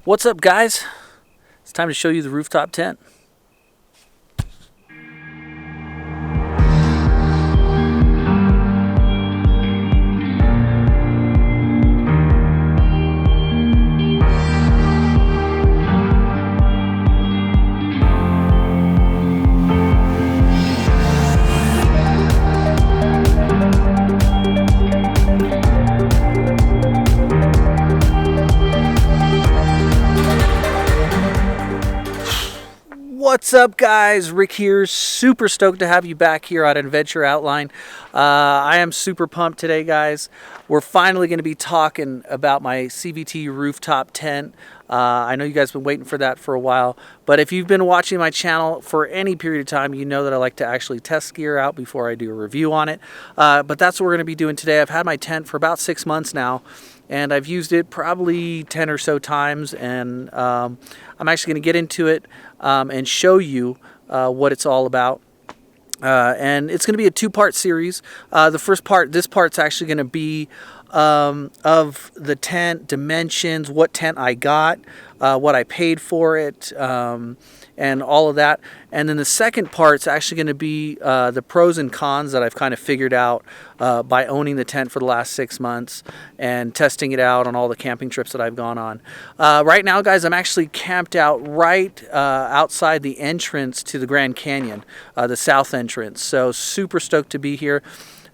What's up, guys? It's time to show you the rooftop tent. What's up, guys? Rick here. Super stoked to have you back here on Adventure Outline. I am super pumped today, guys. We're finally going to be talking about my CVT Rooftop Tent. I know you guys have been waiting for that for a while, but if you've been watching my channel for any period of time, you know that I like to actually test gear out before I do a review on it. But that's what we're going to be doing today. I've had my tent for about 6 months now, and I've used it probably 10 or so times, and I'm actually going to get into it and show you what it's all about. And it's going to be a two-part series. The first part, this part's actually going to be of the tent, dimensions, what tent I got, what I paid for it, and all of that. And then the second part's actually going to be the pros and cons that I've kind of figured out by owning the tent for the last 6 months and testing it out on all the camping trips that I've gone on. Right now, guys, I'm actually camped out right outside the entrance to the Grand Canyon, the south entrance. So super stoked to be here.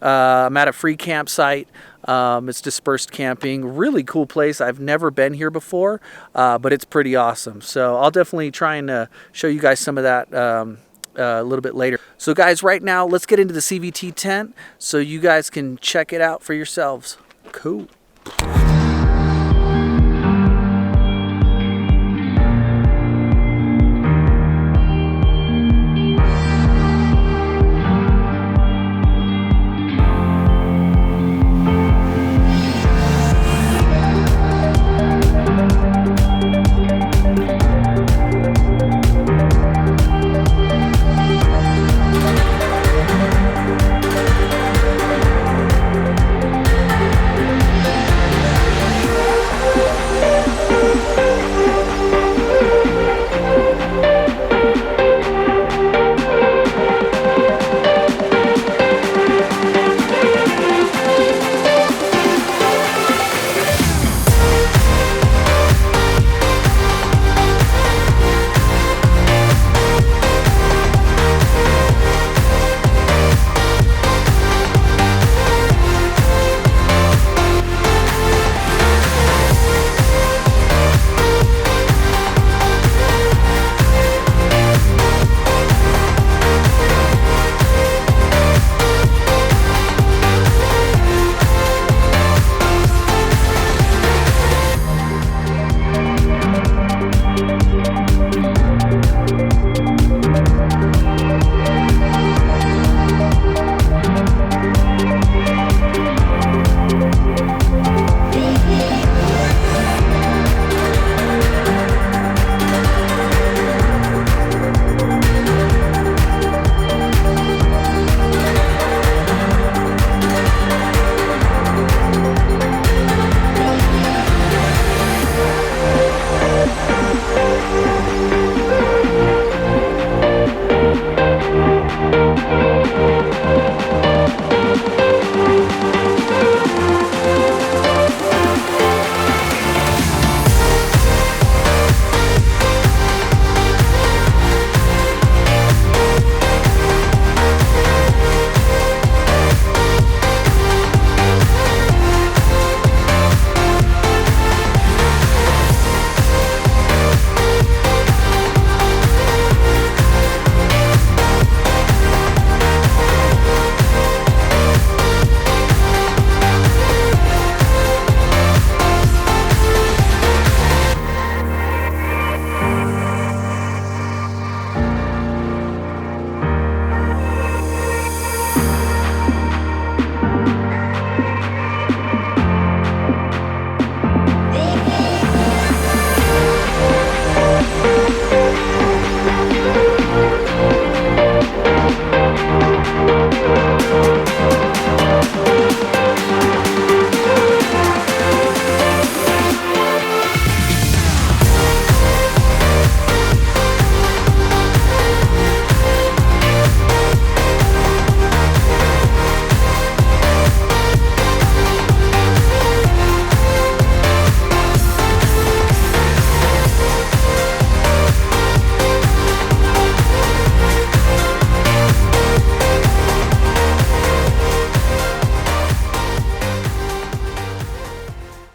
I'm at a free campsite. It's dispersed camping. Really cool place. I've never been here before, but it's pretty awesome. So I'll definitely try and show you guys some of that a little bit later. So guys, right now, let's get into the CVT tent so you guys can check it out for yourselves. Cool.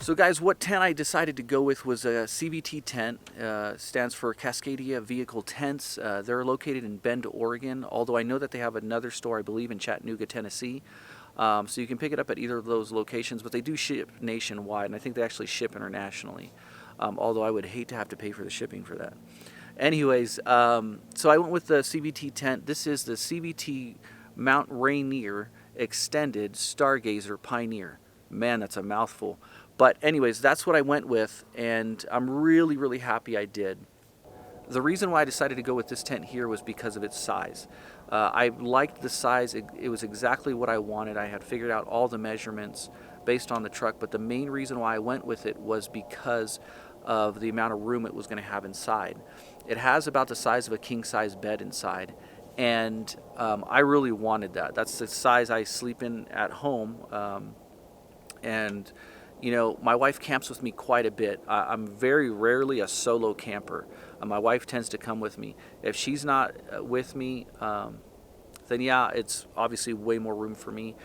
So guys, what tent I decided to go with was a CVT tent. Stands for Cascadia Vehicle Tents. They're located in Bend, Oregon, although I know that they have another store, I believe, in Chattanooga, Tennessee. So you can pick it up at either of those locations, but they do ship nationwide, and I think they actually ship internationally, although I would hate to have to pay for the shipping for that. Anyways, so I went with the CVT tent. This is the CVT Mount Rainier Extended Stargazer Pioneer. Man, that's a mouthful. But anyways, that's what I went with, and I'm really, really happy I did. The reason why I decided to go with this tent here was because of its size. I liked the size. It was exactly what I wanted. I had figured out all the measurements based on the truck, but the main reason why I went with it was because of the amount of room it was going to have inside. It has about the size of a king-size bed inside, and I really wanted that. That's the size I sleep in at home, and you know, my wife camps with me quite a bit. I'm very rarely a solo camper. My wife tends to come with me. If she's not with me, then yeah, it's obviously way more room for me.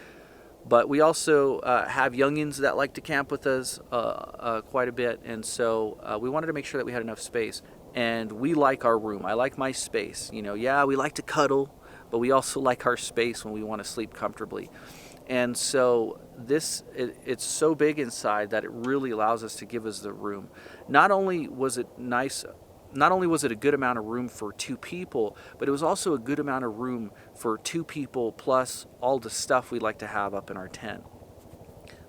But we also have youngins that like to camp with us quite a bit, and so we wanted to make sure that we had enough space. And we like our room. I like my space. You know, yeah, we like to cuddle, but we also like our space when we want to sleep comfortably. And so it's so big inside that it really allows us to give us the room. Not only was it nice, not only was it a good amount of room for two people, but it was also a good amount of room for two people plus all the stuff we like to have up in our tent.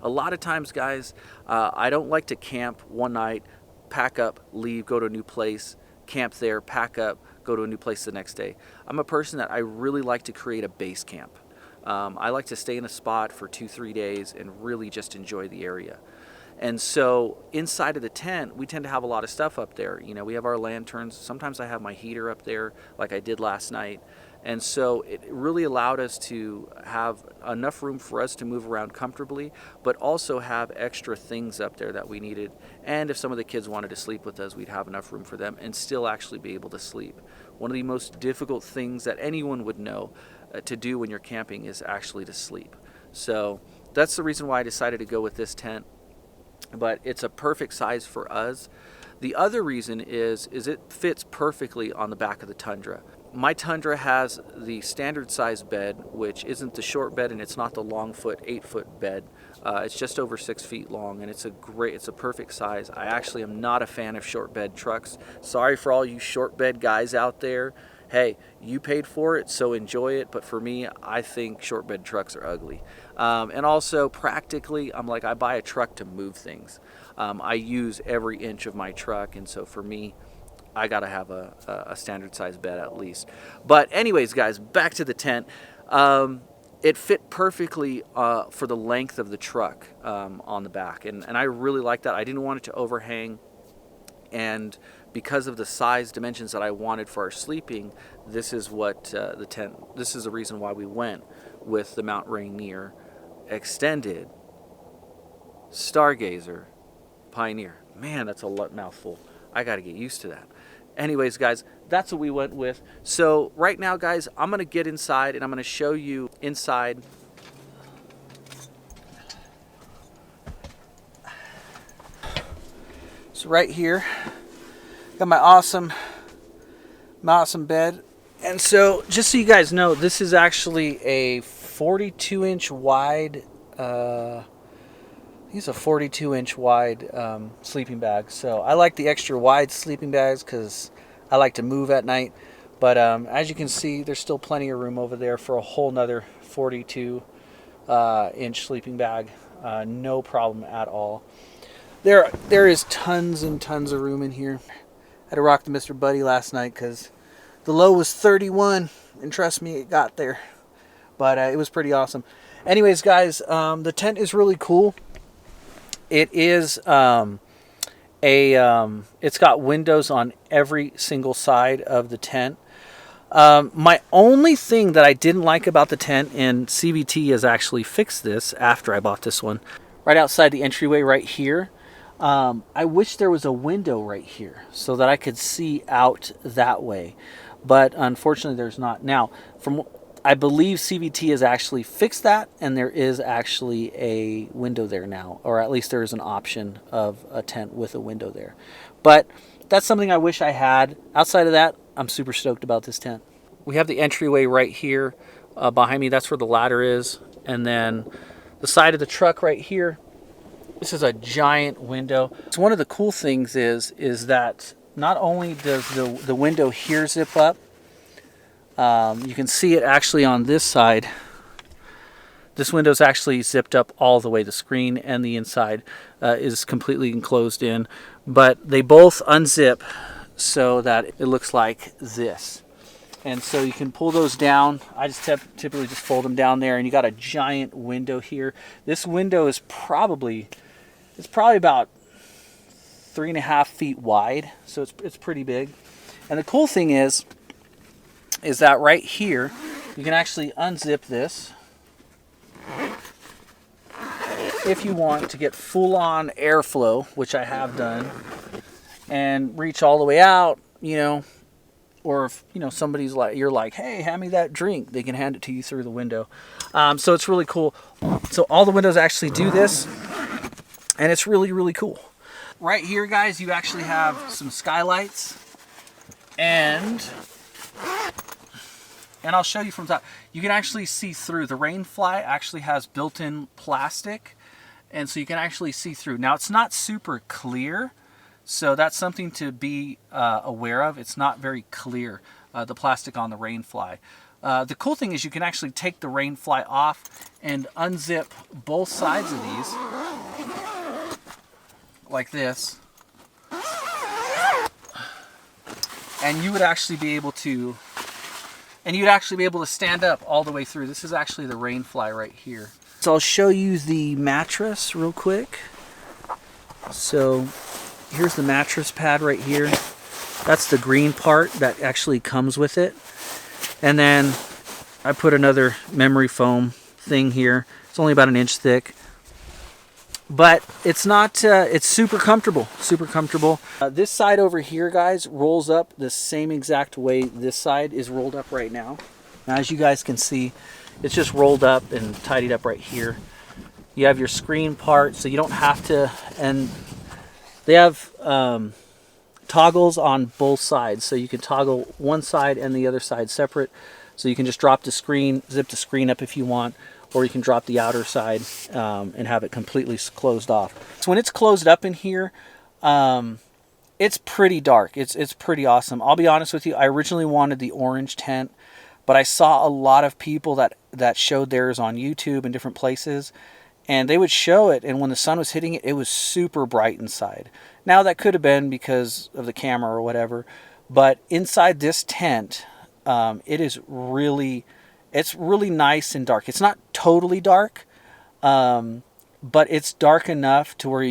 A lot of times, guys, I don't like to camp one night, pack up, leave, go to a new place, camp there, pack up, go to a new place the next day. I'm a person that I really like to create a base camp. I like to stay in a spot for 2-3 days and really just enjoy the area. And so inside of the tent, we tend to have a lot of stuff up there. You know, we have our lanterns. Sometimes I have my heater up there like I did last night. And so it really allowed us to have enough room for us to move around comfortably, but also have extra things up there that we needed. And if some of the kids wanted to sleep with us, we'd have enough room for them and still actually be able to sleep. One of the most difficult things that anyone would know to do when you're camping is actually to sleep. So that's the reason why I decided to go with this tent, but it's a perfect size for us. The other reason is it fits perfectly on the back of the Tundra. My Tundra has the standard size bed, which isn't the short bed and it's not the long foot 8-foot bed. It's just over 6 feet long, and it's a perfect size. I actually am not a fan of short bed trucks. Sorry for all you short bed guys out there. Hey, you paid for it, so enjoy it. But for me, I think short bed trucks are ugly. And also, practically, I buy a truck to move things. I use every inch of my truck, and so for me, I gotta have a standard size bed at least. But anyways, guys, back to the tent. It fit perfectly for the length of the truck on the back, and I really like that. I didn't want it to overhang, and because of the size dimensions that I wanted for our sleeping, this is what this is the reason why we went with the Mount Rainier Extended Stargazer Pioneer. Man, that's a mouthful. I got to get used to that. Anyways, guys, that's what we went with. So right now, guys, I'm going to get inside and I'm going to show you inside. So right here, got my awesome bed. And so just so you guys know, this is actually a 42-inch wide, I think it's a 42-inch wide sleeping bag. So I like the extra wide sleeping bags because I like to move at night. But as you can see, there's still plenty of room over there for a whole nother 42-inch sleeping bag. No problem at all. There is tons and tons of room in here. I had to rock the Mr. Buddy last night because the low was 31, and trust me, it got there. But it was pretty awesome. Anyways, guys, the tent is really cool. It is it's got windows on every single side of the tent. My only thing that I didn't like about the tent, and CVT has actually fixed this after I bought this one, right outside the entryway right here, I wish there was a window right here so that I could see out that way. But unfortunately there's not. Now, I believe CVT has actually fixed that, and there is actually a window there now, or at least there is an option of a tent with a window there. But that's something I wish I had. Outside of that, I'm super stoked about this tent. We have the entryway right here behind me. That's where the ladder is. And then the side of the truck right here. This is a giant window. So one of the cool things is that not only does the window here zip up, you can see it actually on this side. This window is actually zipped up all the way. The screen and the inside is completely enclosed in, but they both unzip so that it looks like this. And so you can pull those down. I just typically just fold them down there, and you got a giant window here. This window is probably about 3.5 feet wide, so it's pretty big. And the cool thing is that right here you can actually unzip this if you want to get full-on airflow, which I have done, and reach all the way out, you know. Or if, you know, somebody's like, you're like, hey, hand me that drink, they can hand it to you through the window. So it's really cool. So all the windows actually do this, and it's really, really cool. Right here, guys, you actually have some skylights, and I'll show you from top. You can actually see through. The Rainfly actually has built-in plastic, and so you can actually see through. Now, it's not super clear, so that's something to be aware of. It's not very clear, the plastic on the Rainfly. The cool thing is you can actually take the Rainfly off and unzip both sides of these like this, and you would actually be able to stand up all the way through. This is actually the Rainfly right here. So I'll show you the mattress real quick. So here's the mattress pad right here. That's the green part that actually comes with it. And then I put another memory foam thing here. It's only about 1 inch thick. But it's not, it's super comfortable, super comfortable. This side over here, guys, rolls up the same exact way this side is rolled up right now. Now, as you guys can see, it's just rolled up and tidied up right here. You have your screen part, so you don't have to, and they have toggles on both sides, so you can toggle one side and the other side separate. So you can just drop the screen, zip the screen up if you want, or you can drop the outer side and have it completely closed off. So when it's closed up in here, it's pretty dark. It's pretty awesome. I'll be honest with you, I originally wanted the orange tent, but I saw a lot of people that showed theirs on YouTube and different places, and they would show it, and when the sun was hitting it, it was super bright inside. Now, that could have been because of the camera or whatever, but inside this tent, it's really nice and dark. It's not totally dark, but it's dark enough to where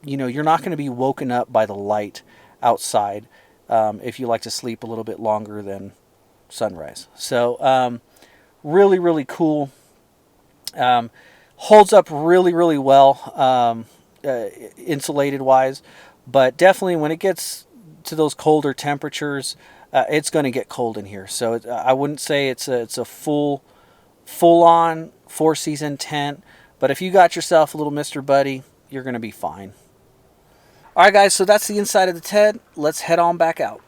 you're not going to be woken up by the light outside if you like to sleep a little bit longer than sunrise. So really, really cool. Holds up really, really well, insulated wise, but definitely when it gets to those colder temperatures, it's going to get cold in here. So I wouldn't say it's a full-on 4-season tent, but if you got yourself a little Mr. Buddy, you're going to be fine. All right, guys, so that's the inside of the tent. Let's head on back out.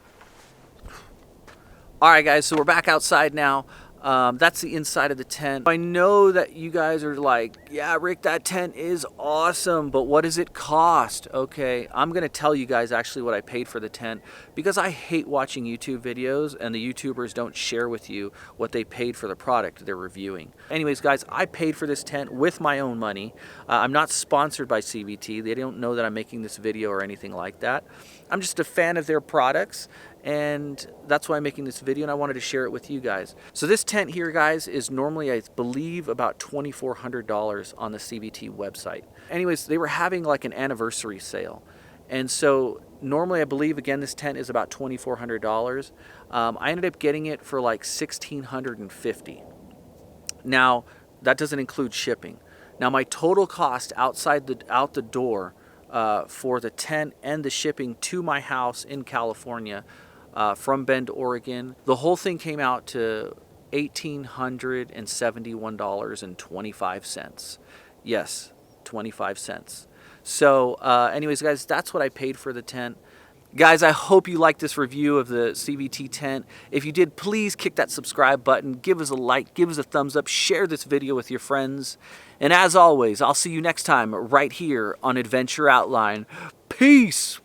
All right, guys, so we're back outside now. That's the inside of the tent. I know that you guys are like, yeah, Rick, that tent is awesome, but what does it cost? Okay, I'm going to tell you guys actually what I paid for the tent, because I hate watching YouTube videos and the YouTubers don't share with you what they paid for the product they're reviewing. Anyways, guys, I paid for this tent with my own money. I'm not sponsored by CVT. They don't know that I'm making this video or anything like that. I'm just a fan of their products, and that's why I'm making this video, and I wanted to share it with you guys. So this tent here, guys, is normally, I believe, about $2,400 on the CVT website. Anyways, they were having like an anniversary sale, and so normally I believe, again, this tent is about $2,400. I ended up getting it for like $1,650. Now, that doesn't include shipping. Now, my total cost out the door for the tent and the shipping to my house in California from Bend, Oregon, the whole thing came out to $1,871.25. Yes, 25 cents. So anyways, guys, that's what I paid for the tent. Guys, I hope you liked this review of the CVT tent. If you did, please kick that subscribe button, give us a like, give us a thumbs up, share this video with your friends. And as always, I'll see you next time right here on Adventure Outline. Peace!